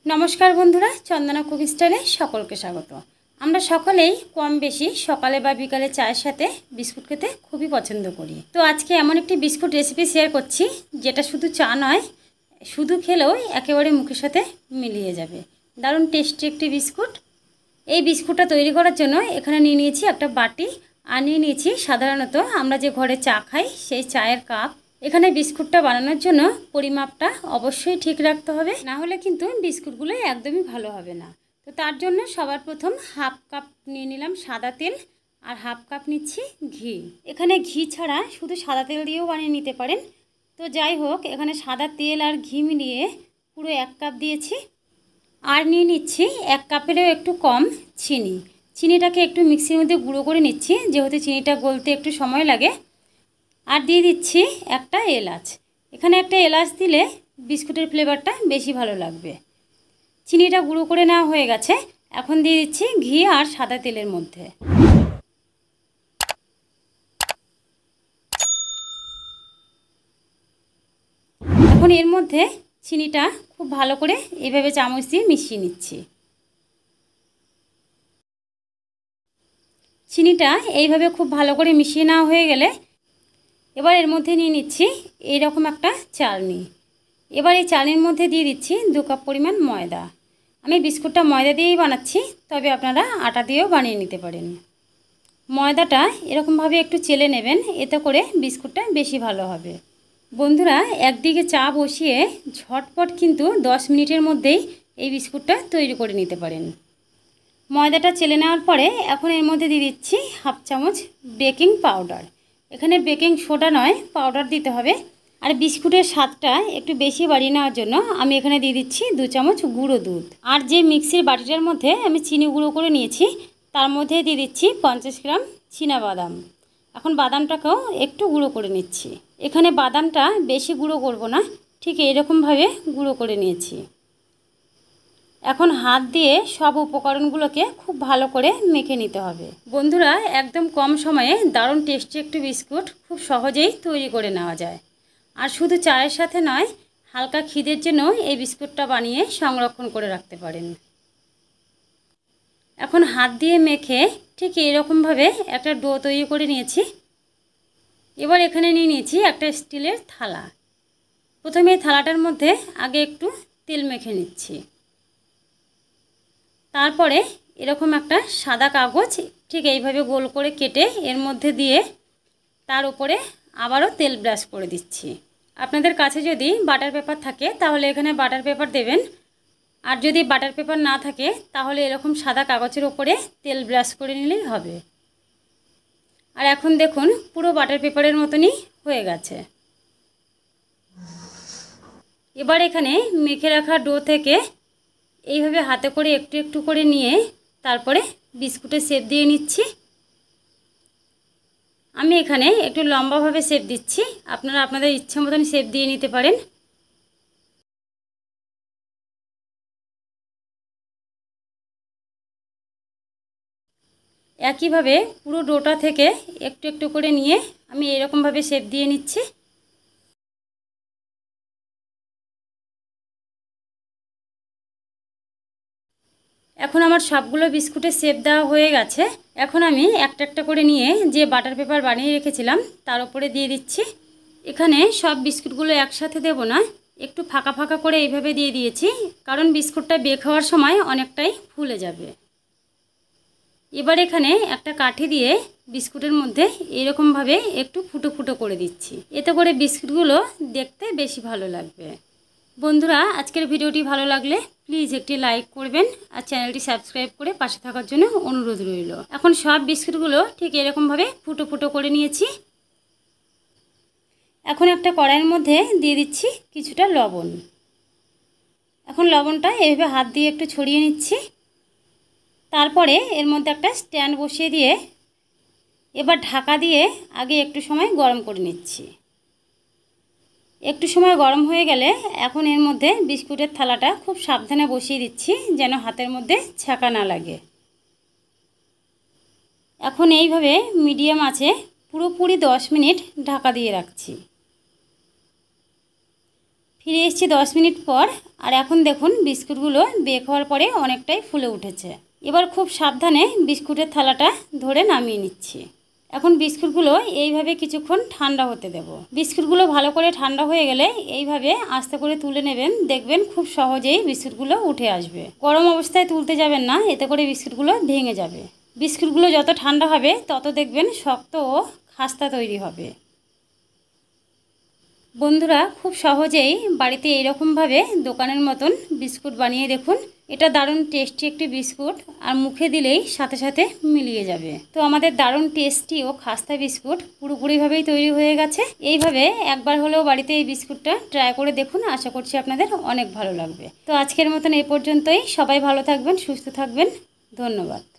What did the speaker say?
नमस्कार बंधुरा चंदना कुक स्टाइले सकलके स्वागत। আমরা সকলেই কম বেশি সকালে বা বিকালে চায়ের সাথে বিস্কুট খেতে খুবই পছন্দ করি। তো আজকে এমন একটি বিস্কুট রেসিপি শেয়ার করছি যেটা শুধু চা নয়, শুধু খেলেও একেবারে মুখের সাথে মিলিয়ে যাবে। দারুণ টেস্টি একটি বিস্কুট। এই বিস্কুটটা তৈরি করার জন্য এখানে নিয়ে নিয়েছি একটা বাটি আর নিয়ে নিয়েছি সাধারণত আমরা যে ঘরে চা খাই সেই চায়ের কাপ। এখানে বিস্কুটটা বানানোর জন্য পরিমাপটা অবশ্যই ঠিক রাখতে হবে, না হলে কিন্তু বিস্কুটগুলো একদমই ভালো হবে না। তো তার জন্য সবার প্রথম হাফ কাপ নিয়ে নিলাম সাদা তেল আর হাফ কাপ নিচ্ছি ঘি। এখানে ঘি ছাড়া শুধু সাদা তেল দিয়েও বানিয়ে নিতে পারেন। তো যাই হোক, এখানে সাদা তেল আর ঘি মিলিয়ে পুরো 1 কাপ দিয়েছি। আর নিয়ে নিচ্ছি 1 কাপেরও একটু কম চিনি। চিনিটাকে একটু মিক্সির মধ্যে গুঁড়ো করে নিচ্ছি, যেহেতু চিনিটা গলতে একটু সময় লাগে। আর দিয়ে দিচ্ছি একটা এলাচ। এখানে একটা এলাচ দিলে বিস্কুটের ফ্লেভারটা বেশি ভালো লাগবে। চিনিটা গুঁড়ো করে নেওয়া হয়ে গেছে। এখন দিয়ে দিচ্ছি ঘি আর সাদা তেলের মধ্যে। এখন এর মধ্যে চিনিটা খুব ভালো করে এইভাবে চামচ দিয়ে মিশিয়ে নিচ্ছি। চিনিটা এইভাবে খুব ভালো করে মিশিয়ে নেওয়া হয়ে গেলে এবার এর মধ্যে নিয়ে নিচ্ছি এইরকম একটা চালনি। এবার এই চালনির মধ্যে দিয়ে দিচ্ছি 2 কাপ পরিমাণ ময়দা। আমি বিস্কুটটা ময়দা দিয়েই বানাচ্ছি, তবে আপনারা আটা দিয়েও বানিয়ে নিতে পারেন। ময়দাটা এরকমভাবে একটু চেলে নেবেন, এতে করে বিস্কুটটা বেশি ভালো হবে। বন্ধুরা, একদিকে চা বসিয়ে ঝটপট কিন্তু 10 মিনিটের মধ্যেই এই বিস্কুটটা তৈরি করে নিতে পারেন। ময়দাটা চেলে নেওয়ার পরে এখন এর মধ্যে দিয়ে দিচ্ছি হাফ চামচ বেকিং পাউডার। এখানে বেকিং সোডা নয়, পাউডার দিতে হবে। আর বিস্কুটের স্বাদটা একটু বেশি বাড়িয়ে নেওয়ার জন্য আমি এখানে দিয়ে দিচ্ছি 2 চামচ গুঁড়ো দুধ। আর যে মিক্সির বাটিটার মধ্যে আমি চিনি গুঁড়ো করে নিয়েছি তার মধ্যে দিয়ে দিচ্ছি 50 গ্রাম চীনাবাদাম। এখন বাদামটাকেও একটু গুঁড়ো করে নিচ্ছি। এখানে বাদামটা বেশি গুঁড়ো করব না, ঠিক এইরকমভাবে গুঁড়ো করে নিয়েছি। এখন হাত দিয়ে সব উপকরণগুলোকে খুব ভালো করে মেখে নিতে হবে। বন্ধুরা, একদম কম সময়ে দারুণ টেস্টি একটি বিস্কুট খুব সহজেই তৈরি করে নেওয়া যায়। আর শুধু চায়ের সাথে নয়, হালকা খিদের জন্য এই বিস্কুটটা বানিয়ে সংরক্ষণ করে রাখতে পারেন। এখন হাত দিয়ে মেখে ঠিক এইরকমভাবে একটা ডো তৈরি করে নিয়েছি। এবার এখানে নিয়ে নিয়েছি একটা স্টিলের থালা। প্রথমে এই থালাটার মধ্যে আগে একটু তেল মেখে নিচ্ছি। তারপরে এরকম একটা সাদা কাগজ ঠিক এইভাবে গোল করে কেটে এর মধ্যে দিয়ে তার উপরে আবারও তেল ব্রাশ করে দিচ্ছি। আপনাদের কাছে যদি বাটার পেপার থাকে তাহলে এখানে বাটার পেপার দেবেন, আর যদি বাটার পেপার না থাকে তাহলে এরকম সাদা কাগজের উপরে তেল ব্রাশ করে নিলেই হবে। আর এখন দেখুন পুরো বাটার পেপারের মতনই হয়ে গেছে। এবার এখানে মেখে রাখা ডো থেকে এইভাবে হাতে করে একটু একটু করে নিয়ে তারপরে বিস্কুটের শেপ দিয়ে নিচ্ছি। আমি এখানে একটু লম্বাভাবে শেপ দিচ্ছি, আপনারা আপনাদের ইচ্ছে মতন শেপ দিয়ে নিতে পারেন। একইভাবে পুরো ডোটা থেকে একটু একটু করে নিয়ে আমি এরকমভাবে শেপ দিয়ে নিচ্ছি। এখন আমার সবগুলো বিস্কুটের শেপ দেওয়া হয়ে গেছে। এখন আমি একটা একটা করে নিয়ে যে বাটার পেপার বানিয়ে রেখেছিলাম তার উপরে দিয়ে দিচ্ছি। এখানে সব বিস্কুটগুলো একসাথে দেব না, একটু ফাঁকা ফাঁকা করে এইভাবে দিয়ে দিয়েছি, কারণ বিস্কুটটা বেক হওয়ার সময় অনেকটাই ফুলে যাবে। এবার এখানে একটা কাঠি দিয়ে বিস্কুটের মধ্যে এরকমভাবে একটু ফুটো ফুটো করে দিচ্ছি, এতে করে বিস্কুটগুলো দেখতে বেশি ভালো লাগবে। বন্ধুরা, আজকের ভিডিওটি ভালো লাগলে প্লিজ একটি লাইক করবেন আর চ্যানেলটি সাবস্ক্রাইব করে পাশে থাকার জন্য অনুরোধ রইল। এখন সব বিস্কুটগুলো ঠিক এরকমভাবে ফুটো ফুটো করে নিয়েছি। এখন একটা কড়াইয়ের মধ্যে দিয়ে দিচ্ছি কিছুটা লবণ। এখন লবণটা এইভাবে হাত দিয়ে একটু ছড়িয়ে নিচ্ছি। তারপরে এর মধ্যে একটা স্ট্যান্ড বসিয়ে দিয়ে এবার ঢাকা দিয়ে আগে একটু সময় গরম করে নিচ্ছি। একটু সময় গরম হয়ে গেলে এখন এর মধ্যে বিস্কুটের থালাটা খুব সাবধানে বসিয়ে দিচ্ছি, যেন হাতের মধ্যে ছ্যাঁকা না লাগে। এখন এইভাবে মিডিয়াম আঁচে পুরোপুরি 10 মিনিট ঢাকা দিয়ে রাখছি। ফিরে এসেছি 10 মিনিট পর। আর এখন দেখুন বিস্কুটগুলো বেক হওয়ার পরে অনেকটাই ফুলে উঠেছে। এবার খুব সাবধানে বিস্কুটের থালাটা ধরে নামিয়ে নিচ্ছি। এখন বিস্কুটগুলো এইভাবে কিছুক্ষণ ঠান্ডা হতে দেব। বিস্কুটগুলো ভালো করে ঠান্ডা হয়ে গেলে এইভাবে আস্তে করে তুলে নেবেন, দেখবেন খুব সহজেই বিস্কুটগুলো উঠে আসবে। গরম অবস্থায় তুলতে যাবেন না, এতে করে বিস্কুটগুলো ভেঙে যাবে। বিস্কুটগুলো যত ঠান্ডা হবে তত দেখবেন শক্ত ও খাস্তা তৈরি হবে। বন্ধুরা খুব সহজেই বাড়িতে এইরকমভাবে দোকানের মতন বিস্কুট বানিয়ে দেখুন। এটা দারুণ টেস্টি একটি বিস্কুট, আর মুখে দিলেই সাথে সাথে মিলিয়ে যাবে। তো আমাদের দারুণ টেস্টি ও খাস্তা বিস্কুট পুরোপুরিভাবেই তৈরি হয়ে গেছে। এইভাবে একবার হলেও বাড়িতে এই বিস্কুটটা ট্রাই করে দেখুন, আশা করছি আপনাদের অনেক ভালো লাগবে। তো আজকের মতন এই পর্যন্তই। সবাই ভালো থাকবেন, সুস্থ থাকবেন। ধন্যবাদ।